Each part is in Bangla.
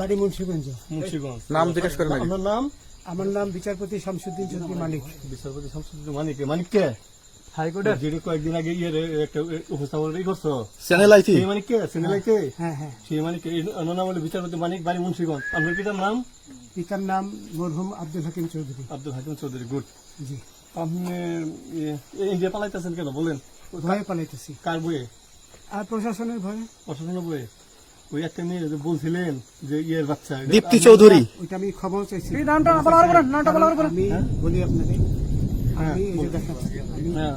বাড়ি মুন্সিগঞ্জ। মুন্সিগঞ্জ। নাম জিজ্ঞেস করেন আগে। আপনার নাম? আমার নাম বিচারপতি শামসুদ্দিন চৌধুরী মানিক। বিচারপতি শামসুদ্দিন মানিক। মানিক কে? হাইকোর্টের। যেটা কয়েকদিন আগে একটা উপস্থাপন করছো, চ্যানেল আইছি। সেই মানিক কে? চ্যানেলাইতে হ্যাঁ হ্যাঁ। সেই মানিক নাম হলো বিচারপতি মানিক, বাড়ি মুন্সিগঞ্জ। আপনার পিতার নাম? পিতার নাম মরহুম আব্দুল হাকিম চৌধুরী। আব্দুল হাকিম চৌধুরী। গুড। জি। আপনি ইন্ডিয়া পালাইতেছেন কেন বলেন? ভয়ে পালাইতেছি। কার বইয়ে? আর প্রশাসনের ভয়ে। প্রশাসনের বইয়ে? ওই একটা মেয়ে যে বলছিলেন যে ইয়ের বাচ্চা, দীপ্তি চৌধুরী। ওইটা আমি খবর চাইছি। হ্যাঁ? আমি বলি আপনাকে, আমি এই যে দেখাচ্ছি, আমি হ্যাঁ।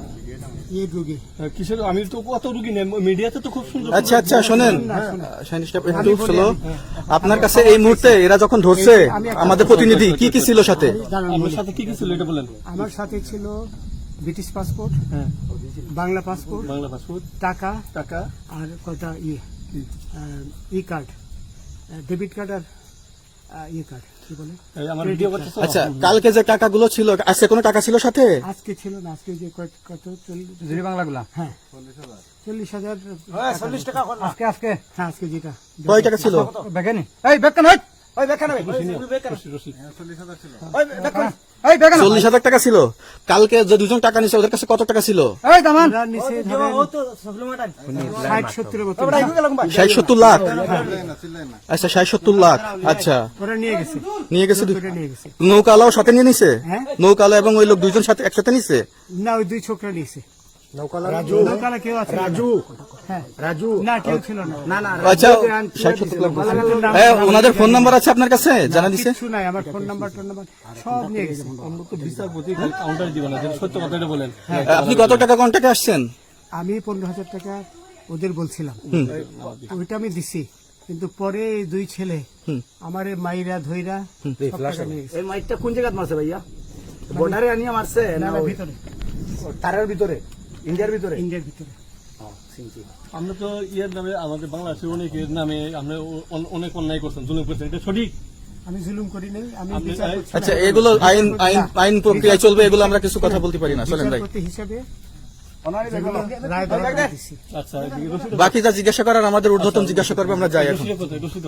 এই রোগী। কিসের? আমি তো কত রুগী নেই, মিডিয়াতে তো খুব সুন্দর। আচ্ছা আচ্ছা শোনেন, একটু স্লো। আপনার কাছে এই মুহূর্তে এরা যখন ধরছে আমাদের প্রতিনিধি কি কি ছিল সাথে? আমার সাথে কি কি ছিল এটা বলেন। আমার সাথে ছিল ব্রিটিশ পাসপোর্ট, হ্যাঁ, বাংলা পাসপোর্ট, বাংলা পাসপোর্ট, টাকা টাকা, আর কটা ই কার্ড, ডেবিট কার্ড আর ই কার্ড, কি বলে এই আমার ভিডিও করতেছো? আচ্ছা, কালকে যে টাকাগুলো ছিল, আজকে কোনো টাকা ছিল সাথে? আজকে ছিল না, আজকে যে কত 40 বাংলাগুলা। হ্যাঁ 40,000 40 টাকা আজকে আজকে হ্যাঁ আজকে যেটা কয় টাকা ছিল? বেগানি এই বেগান ওই বেগান ওই রশিদ। 40,000 টাকা ছিল। কালকে যে দুজন টাকা নিছে ওদের কাছে কত টাকা ছিল? এই দামান ওরা নিচে ধরেন 60-70 মতো 60-70 লাখ। আচ্ছা 60-70 লাখ। আচ্ছা ওরা নিয়ে গেছে, নিয়ে গেছে। ওরা নিয়ে গেছে। নৌকালাও সাথে নিয়ে নিছে? হ্যাঁ। নৌকালা এবং ওই লোক দুইজন সাথে একসাথে নিছে? না, ওই দুই ছোকরা নিয়েছে। নৌকালা কেউ আছে? হ্যাঁ রাজু না, কেউ ছিল না। না না আচ্ছা 60-70 লাখ বলছে। ওনাদের ফোন নাম্বার আছে আপনার কাছে? জানা দিছে? কিছু নাই, আমার ফোন নাম্বার সব নিয়ে গেছে। আমরা তো বিচারপতি কাউন্টার দিব না, সত্য কথাটা বলেন। আপনি কত টাকা কন্টাক্টে আসছেন? আমি 15,000 টাকা ওদের বলছিলাম, ওইটা আমি দিছি, কিন্তু পরে এই দুই ছেলে আমার মাইরা ধইরা সব টাকা নিয়ে গেছে। এই মাইকটা কোন জায়গায় মারছে ভাইয়া? বর্ডারে আনিয়া মারছে না, না না, ওই ভিতরে, তারের ভিতরে, ইন্ডিয়ার ভিতরে? ইন্ডিয়ার ভিতরে। আমরা তো ইয়ের নামে, আমাদের বাংলাদেশের অনেকের নামে আমরা অনেক অন্যায় করছেন, জুলুম করছেন, এটা সঠিক? আমি জুলুম করি নাই, আমি আপনি- বিচারপতি আচ্ছা এগুলো আইন আইন আইন প্রক্রিয়ায় চলবে, এগুলো আমরা কিছু কথা বলতে পারি না। চলেন ভাই, বিচারপতি হিসাবে ওনারই যেগুলো বেগান রায় বরাবর দিছি। আচ্ছা, এদিকে রশিদ, বাকি যা জিজ্ঞাসা করার আমাদের ঊর্ধ্বতন জিজ্ঞাসা করবে, আমরা যাই এখন। রশিদ কোথায়? রশিদ